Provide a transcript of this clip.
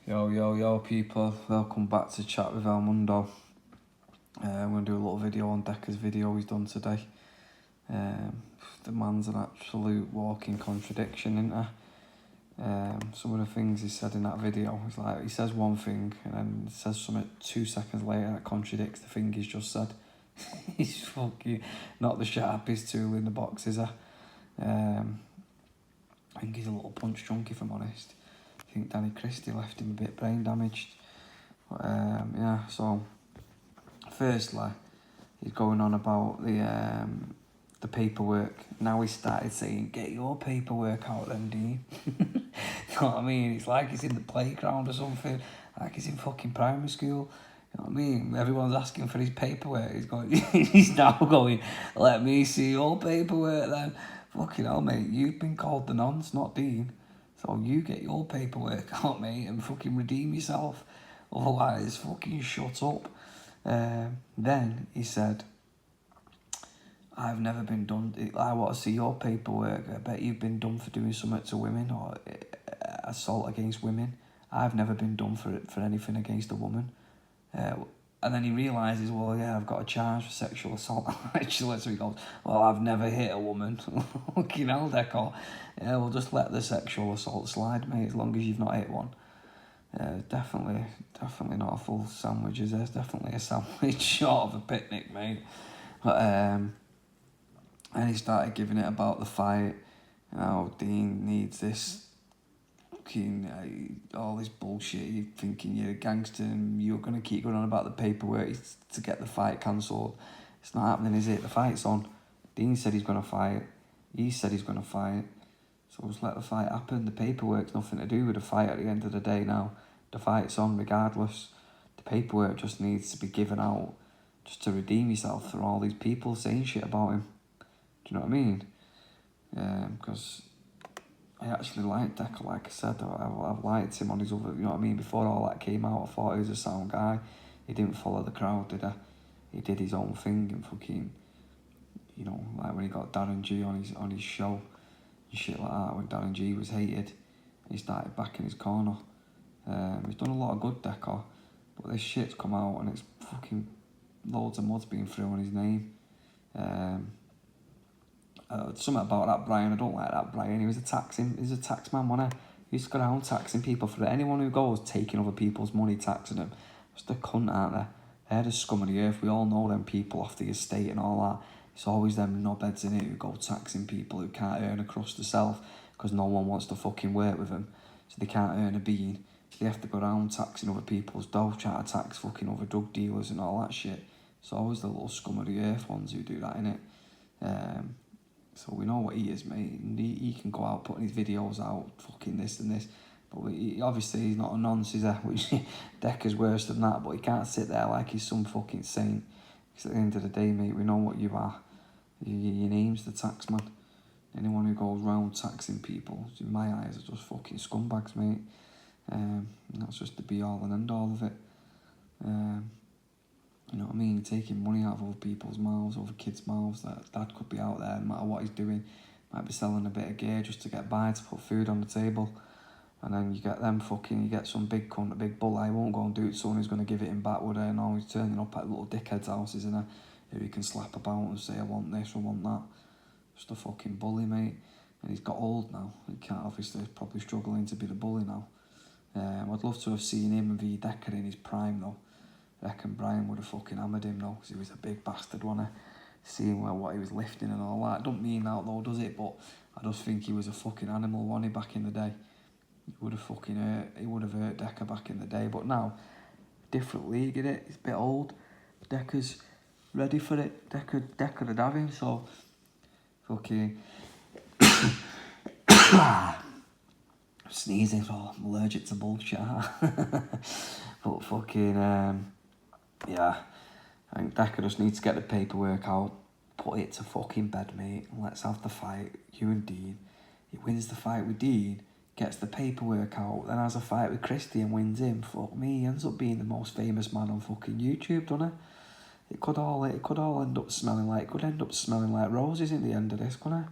Yo people, welcome back to Chat with El Mundo. I'm going to do a little video on Decca's video he's done today. The man's an absolute walking contradiction, isn't he? Some of the things he said in that video, it's like he says one thing and then says something 2 seconds later that contradicts the thing he's just said. He's fucking not the sharpest tool in the box, is he? I think he's a little punch drunk, if I'm honest. I think Danny Christie left him a bit brain damaged. But, yeah, so firstly, he's going on about the paperwork. Now he started saying, get your paperwork out then, Dean. You know what I mean? It's like he's in the playground or something, like he's in fucking primary school. You know what I mean? Everyone's asking for his paperwork. He's now going, let me see your paperwork then. Fucking hell, mate, you've been called the nonce, not Dean. So you get your paperwork out, mate, and fucking redeem yourself. Otherwise, fucking shut up. Then he said, I've never been done. I want to see your paperwork. I bet you've been done for doing something to women or assault against women. I've never been done for anything against a woman. And then he realises, well, yeah, I've got a charge for sexual assault. Actually, so he goes, well, I've never hit a woman. Fucking hell, Decca. Yeah, we'll just let the sexual assault slide, mate, as long as you've not hit one. Definitely not a full sandwich, is there? It's definitely a sandwich short of a picnic, mate. But, and he started giving it about the fight. Oh, Dean needs this. All this bullshit, you're thinking you're a gangster and you're going to keep going on about the paperwork to get the fight cancelled. It's not happening, is it? The fight's on. Dean said he's going to fight. He said he's going to fight. So just let the fight happen. The paperwork's nothing to do with the fight at the end of the day now. The fight's on regardless. The paperwork just needs to be given out just to redeem yourself for all these people saying shit about him. Do you know what I mean? Because I actually liked Decca, like I said. I've liked him on his other, you know what I mean? Before all that came out, I thought he was a sound guy. He didn't follow the crowd, did he? He did his own thing and fucking, you know, like when he got Darren G on his show and shit like that, when Darren G was hated, he started back in his corner. He's done a lot of good, Decca, but this shit's come out and it's fucking loads of mud's being thrown on his name. Something about that Brian, I don't like that Brian. He's a tax man, wasn't he? He's got around taxing people for it. Anyone who goes taking other people's money, taxing them, just a cunt, aren't they? They're the scum of the earth. We all know them people off the estate and all that. It's always them knobheads in it who go taxing people who can't earn a crust themselves because no one wants to fucking work with them. So they can't earn a bean. So they have to go around taxing other people's dough, trying to tax fucking other drug dealers and all that shit. It's always the little scum of the earth ones who do that, innit? So we know what he is, mate. And he can go out putting his videos out, fucking this and this. But obviously he's not a nonce, is he? Which Decca's worse than that. But he can't sit there like he's some fucking saint. Because at the end of the day, mate, we know what you are. Your name's the tax man. Anyone who goes round taxing people, in my eyes, are just fucking scumbags, mate. And that's just the be all and end all of it. You know what I mean? Taking money out of other people's mouths, other kids' mouths. That dad could be out there, no matter what he's doing. Might be selling a bit of gear just to get by, to put food on the table. And then you get them fucking, you get some big cunt, a big bull. I won't go and do it to someone who's going to give it him back, would I? And always turning up at little dickheads' houses, and who he can slap about and say, I want this, I want that. Just a fucking bully, mate. And he's got old now. He can't, obviously, probably struggling to be the bully now. I'd love to have seen him and V Decca in his prime, though. I reckon Brian would have fucking hammered him though, because he was a big bastard, wasn't he? Seeing what he was lifting and all that. Don't mean that though, does it? But I just think he was a fucking animal, wasn't he, back in the day? He would have hurt Decca back in the day. But now, different league, innit? He's a bit old. Decca's ready for it. Decca would have him, so fucking sneezing, so I'm allergic to bullshit. But fucking yeah, I think Decca just needs to get the paperwork out, put it to fucking bed, mate, and let's have the fight, you and Dean. He wins the fight with Dean, gets the paperwork out, then has a fight with Christie and wins him. Fuck me, he ends up being the most famous man on fucking YouTube, doesn't it? It could all end up smelling like roses in the end of this, couldn't it?